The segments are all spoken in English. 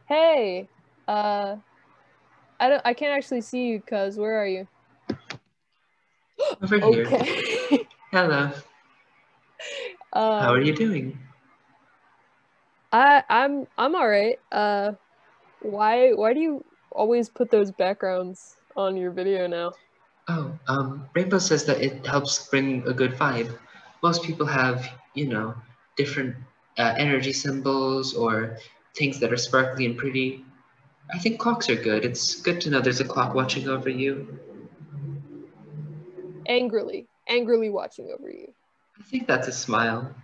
Hey, uh, I can't actually see you, cuz where are you? Over here. Okay. Hello. How are you um, doing? I'm all right. Why do you always put those backgrounds on your video now? Oh, Rainbow says that it helps bring a good vibe. Most people have, different energy symbols or things that are sparkly and pretty. I think clocks are good. It's good to know there's a clock watching over you. Angrily watching over you. I think that's a smile.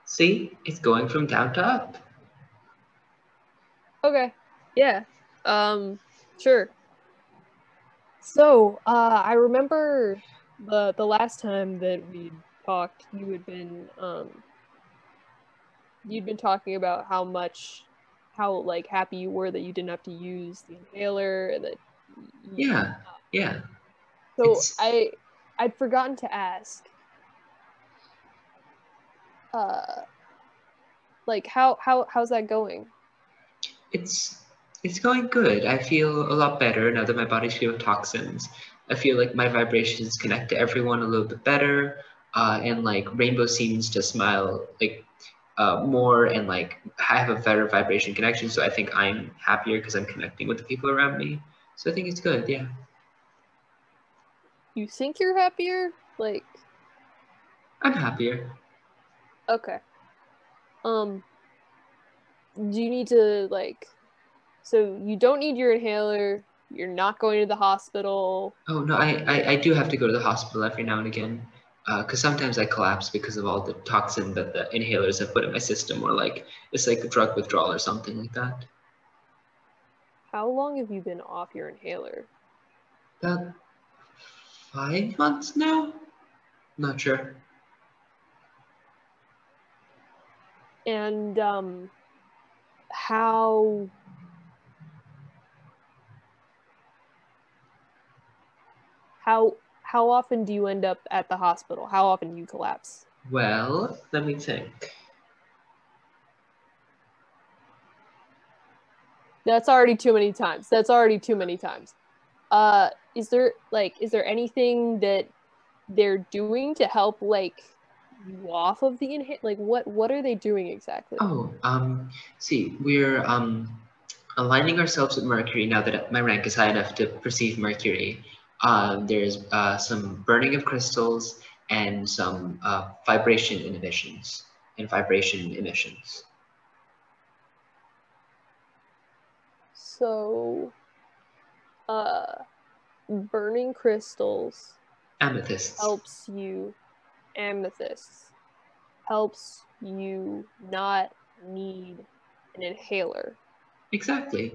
See? It's going from down to up. Okay. Yeah. Sure. So, I remember the last time that we talked, you'd been talking about how like happy you were that you didn't have to use the inhaler and that you, Yeah, yeah. so It's I'd forgotten to ask uh like how's that going? It's it's going good. I feel a lot better now that my body's free of toxins. I feel like my vibrations connect to everyone a little bit better, and like Rainbow seems to smile like more and like have a better vibration connection. So I think I'm happier because I'm connecting with the people around me. So I think it's good. Yeah, You think you're happier? Like, I'm happier. okay. Um do you need to like so you don't need your inhaler, you're not going to the hospital. Oh no, I do have to go to the hospital every now and again. Because sometimes I collapse because of all the toxin that the inhalers have put in my system, or like it's like a drug withdrawal or something like that. How long have you been off your inhaler? About 5 months now? Not sure. And how how often do you end up at the hospital? How often do you collapse? Well, let me think. That's already too many times. That's already too many times. Is there anything that they're doing to help like you off of the inhale? Like what are they doing exactly? Oh, see, we're aligning ourselves with Mercury now that my rank is high enough to perceive Mercury. There's some burning of crystals and some vibration inhibitions and vibration emissions. So, uh burning crystals Amethysts. helps you amethysts helps you not need an inhaler, Exactly.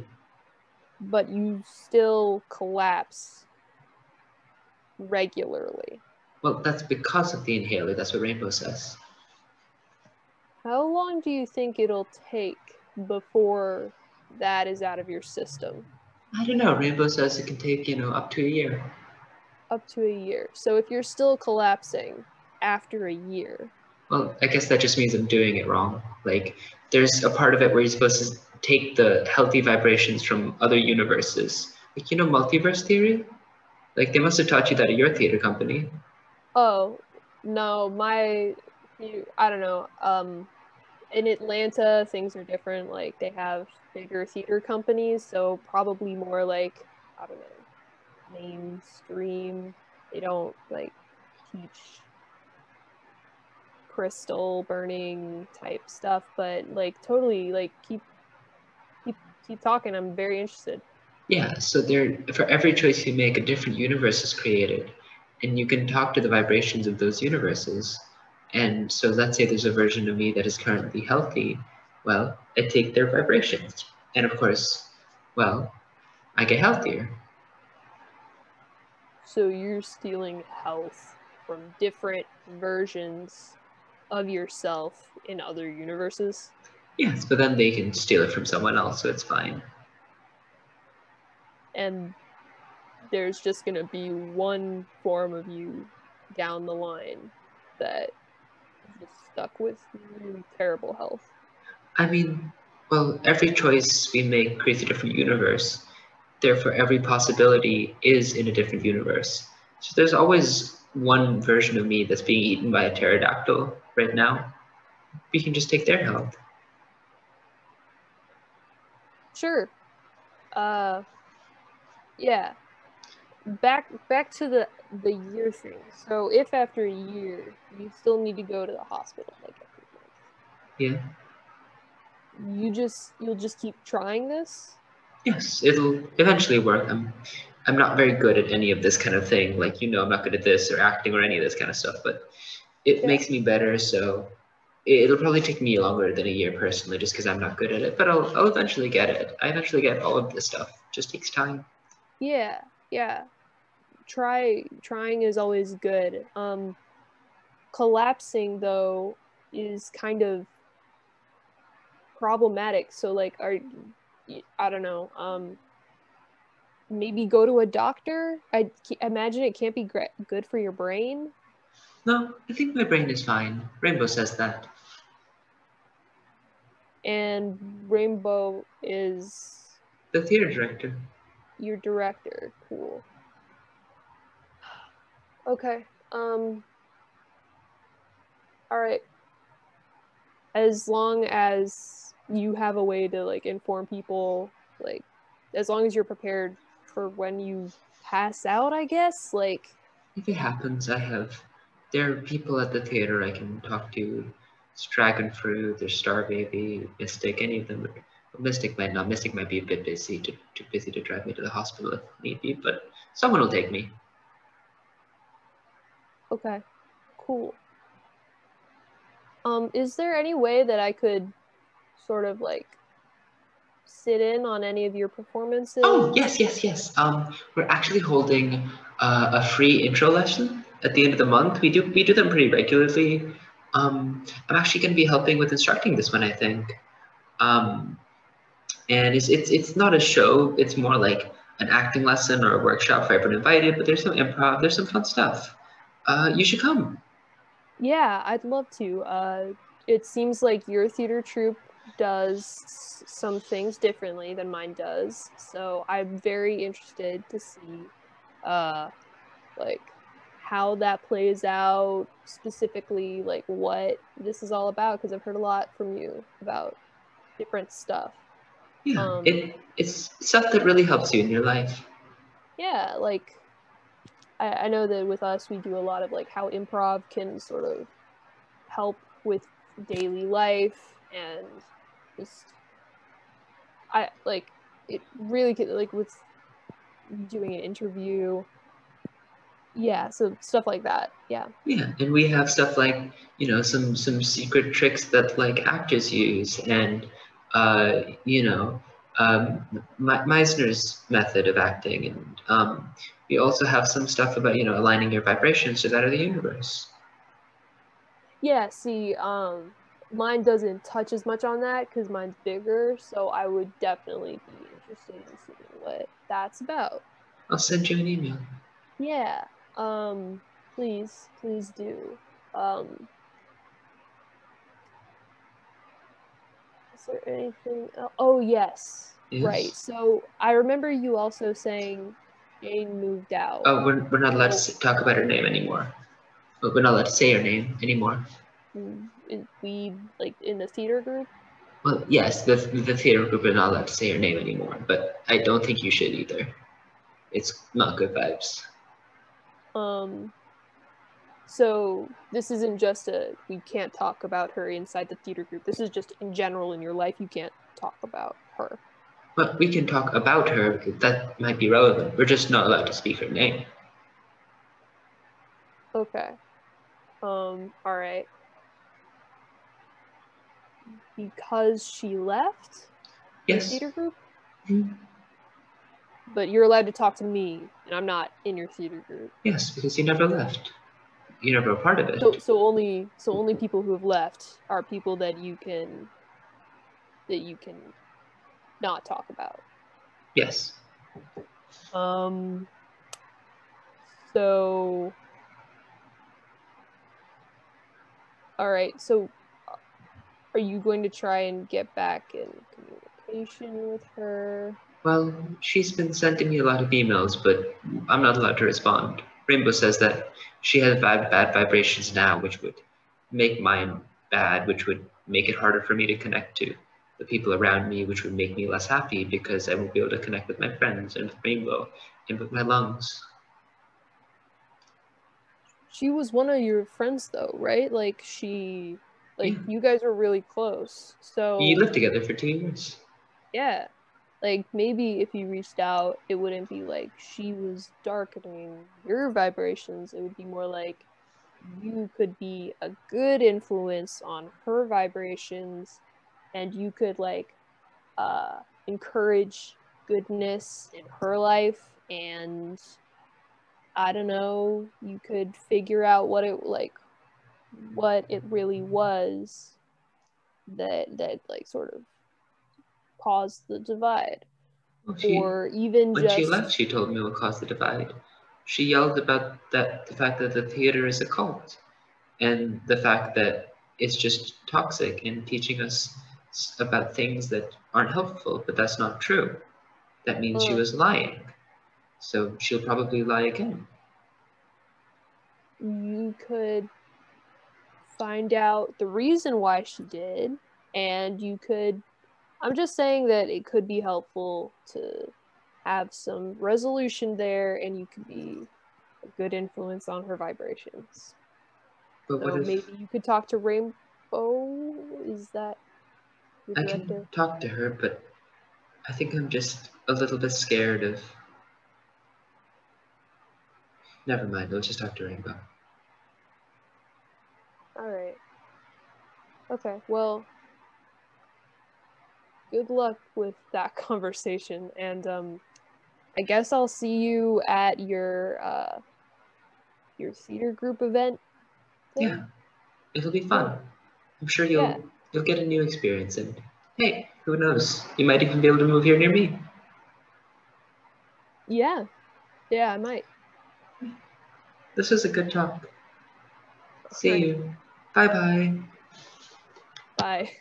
but you still collapse regularly. Well, that's because of the inhaler. That's what Rainbow says. How long do you think it'll take before that is out of your system? I don't know. Rainbow says it can take, up to a year. Up to a year. So if you're still collapsing after a year, Well, I guess that just means I'm doing it wrong. Like, there's a part of it where you're supposed to take the healthy vibrations from other universes. Like, multiverse theory? Like, they must have taught you that at your theater company. oh, no, I don't know. In Atlanta, things are different. Like they have bigger theater companies, so probably more like, I don't know, mainstream. They don't like teach crystal burning type stuff, but like totally like keep keep talking. I'm very interested. Yeah, so for every choice you make, a different universe is created. And you can talk to the vibrations of those universes. And so let's say there's a version of me that is currently healthy. Well, I take their vibrations. And of course, well, I get healthier. So you're stealing health from different versions of yourself in other universes, Yes, but then they can steal it from someone else, so it's fine. and there's just going to be one form of you down the line that is just stuck with really terrible health. I mean, Well, every choice we make creates a different universe. Therefore, every possibility is in a different universe. So there's always one version of me that's being eaten by a pterodactyl right now. We can just take their health. Sure. Uh, yeah. Back to the year thing. So if after a year you still need to go to the hospital like every month, Yeah. you'll just keep trying this? Yes, it'll eventually work. I'm not very good at any of this kind of thing. Like, I'm not good at this or acting or any of this kind of stuff, but it Yeah. makes me better, so it'll probably take me longer than a year personally, just because I'm not good at it, but I'll eventually get it. I eventually get all of this stuff. Just takes time. Yeah. Yeah. Trying is always good. Collapsing though is kind of problematic. So like I don't know. Maybe go to a doctor. Imagine it can't be good for your brain. No, I think my brain is fine. Rainbow says that. And Rainbow is The theater director. your director. Cool. Okay. All right. As long as you have a way to like inform people, like as long as you're prepared for when you pass out, I guess. Like, If it happens, there are people at the theater I can talk to. It's Dragon Fruit, there's Star Baby, Mystic, any of them. Mystic might not. Mystic might be a bit busy, too busy to drive me to the hospital if need be, but someone will take me. okay, cool. Is there any way that I could sort of like sit in on any of your Oh, performances? yes, yes, yes. We're actually holding a free intro lesson at the end of the month. We do them pretty regularly. I'm actually going to be helping with instructing this one, I think. Um, and it's not a show. It's more like an acting lesson or a workshop for everyone invited. But there's some improv. There's some fun stuff. You should come. Yeah, I'd love to. It seems like your theater troupe does some things differently than mine does, so I'm very interested to see, uh, like how that plays out, specifically like what this is all about, because I've heard a lot from you about different stuff. Yeah, Um, it's stuff that really helps you in your life. yeah, like I know that with us we do a lot of like how improv can sort of help with daily life and just I like it really could like with doing an interview. Yeah, so stuff like that. Yeah. Yeah, and we have stuff like, some secret tricks that like actors use, and uh, you know, Meisner's method of acting, and we also have some stuff about, aligning your vibrations to that of the universe. Yeah, see, mine doesn't touch as much on that because mine's bigger, so I would definitely be interested in seeing what that's about. I'll send you an email. Yeah. Please, please do. Um, is there anything oh yes. Right. Yes. So I remember you also saying Jane moved out. Oh, we're not allowed to So talk about her name anymore. But we're not allowed to say her name anymore. we like in the theater group. Well, yes, the theater group are not allowed to say her name anymore, but I don't think you should either. It's not good vibes. Um, so this isn't just a we can't talk about her inside the theater group. This is just in general in your life you can't talk about her. But we can talk about her because that might be relevant. We're just not allowed to speak her name. Okay. All right. Because she left your Yes. theater group, Mhm. but you're allowed to talk to me, and I'm not in your theater group. Yes, because you never left. You never were part of it. So only people who have left are people that you can not talk about. Yes. Um. So all right. So are you going to try and get back in communication with her? Well, she's been sending me a lot of emails, but I'm not allowed to respond. Rainbow says that she has bad vibrations now, which would make mine bad, which would make it harder for me to connect to the people around me, which would make me less happy because I won't be able to connect with my friends and with Rainbow and with my lungs. She was one of your friends though, right? Yeah, like you guys were really close. we So, lived together for 2 years. yeah. Like maybe if you reached out, it wouldn't be like she was darkening your vibrations. It would be more like you could be a good influence on her vibrations and you could like encourage goodness in her life and I don't know, you could figure out what it really was that like sort of caused the divide Well, she, or even when she left, just she told me what caused the divide. She yelled about the fact that the theater is a cult, and the fact that it's just toxic and teaching us about things that aren't helpful, but that's not true. That means she uh, was lying. So she'll probably lie again. you could find out the reason why she did and you could I'm just saying that it could be helpful to have some resolution there and you could be a good influence on her vibrations. But what So if maybe you could talk to Rainbow. Is that your I can director? talk to her, but I think I'm just a little bit scared of. Never mind, let's just talk to Rainbow. All right. Okay. Well, good luck with that conversation and I guess I'll see you at your theater group event Yeah, thing. it'll be Yeah. fun. I'm sure Yeah. you'll get a new experience, and hey, who knows? You might even be able to move here near me. Yeah. Yeah, I might. This was a good talk. All See right. you. Bye bye. Bye.